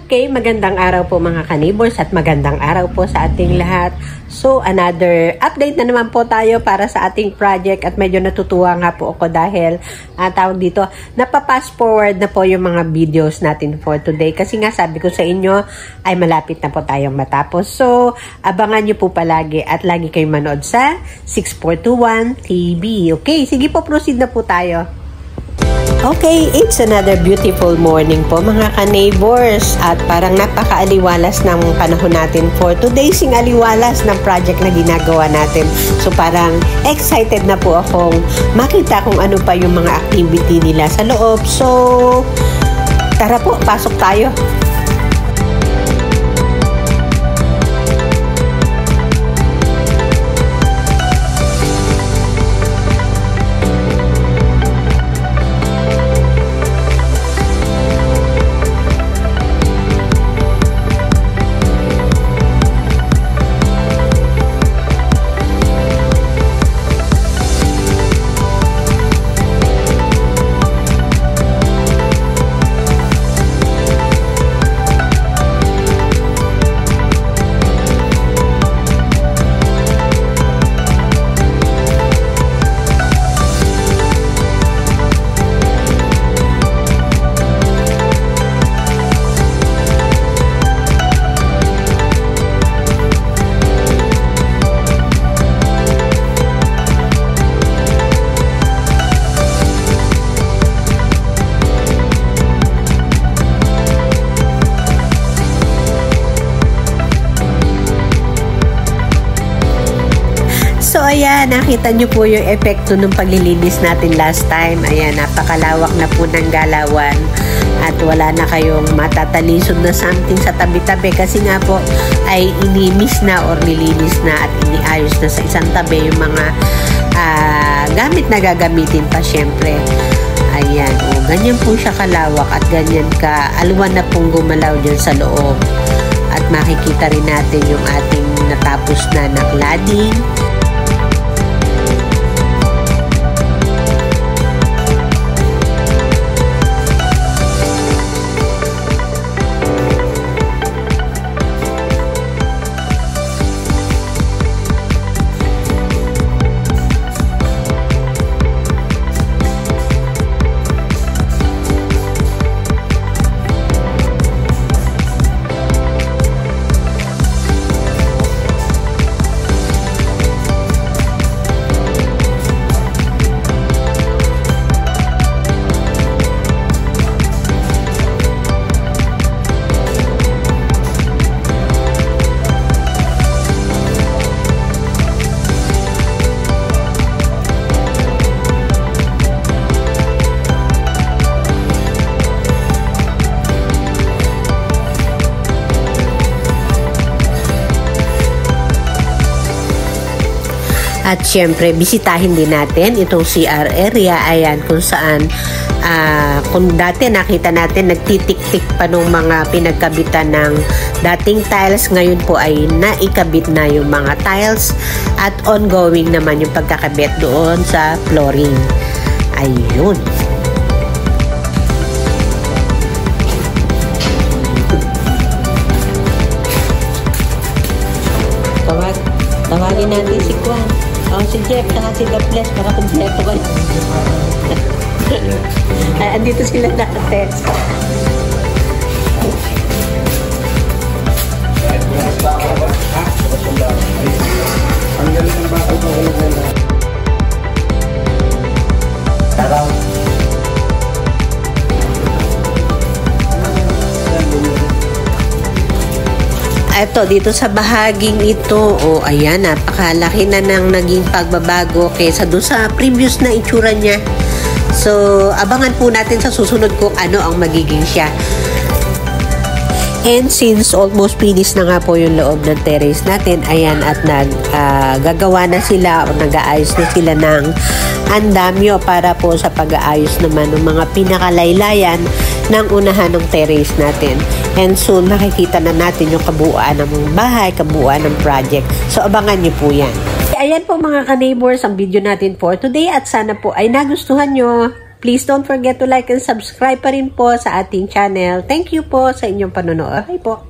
Okay, magandang araw po mga ka-neighbors at magandang araw po sa ating lahat. So, another update na naman po tayo para sa ating project at medyo natutuwa nga po ako dahil tawag dito, napapass forward na po yung mga videos natin for today. Kasi nga sabi ko sa inyo ay malapit na po tayong matapos. So, abangan nyo po palagi at lagi kayong manood sa 6421 TV. Okay, sige po, proceed na po tayo. Okay, it's another beautiful morning po mga ka-neighbors at parang napaka-aliwalas ng panahon natin for today's aliwalas ng project na ginagawa natin. So parang excited na po akong makita kung ano pa yung mga activity nila sa loob. So tara po, pasok tayo. So ayan, nakita nyo po yung epekto ng paglilinis natin last time. Ayan, napakalawak na po ng galawan at wala na kayong matatalisod na something sa tabi-tabi kasi nga po ay inimis na or nilinis na at iniayos na sa isang tabi yung mga gamit na gagamitin pa syempre. Ayan, ganyan po siya kalawak at ganyan ka alwan na pong gumalaw dyan sa loob. At makikita rin natin yung ating natapos na cladding. At syempre, bisitahin din natin itong CR area. Ayan, kung saan, kung dati nakita natin, nagtitik-tik pa nung mga pinagkabitan ng dating tiles. Ngayon po ay naikabit na yung mga tiles at ongoing naman yung pagkakabit doon sa flooring. Ayun. Tawagin natin si Kwan. Si Jeff, saka si The Bless para kumpleto kayo. Ay, andito sila lahat. Ito, dito sa bahaging ito, ayan, napakalaki na ng naging pagbabago kaysa doon sa previous na itsura niya. So, abangan po natin sa susunod kung ano ang magiging siya. And since almost finished na nga po yung loob ng terrace natin, ayan, at gagawa na sila o nag-aayos na sila ng andamyo para po sa pag-aayos naman ng mga pinakalaylayan ng unahan ng terrace natin. And soon, makikita na natin yung kabuuan ng bahay, kabuuan ng project. So, abangan nyo po yan. Ayan po mga ka-neighbors ang video natin for today at sana po ay nagustuhan nyo. Please don't forget to like and subscribe pa rin po sa ating channel. Thank you po sa inyong panonood. Bye po.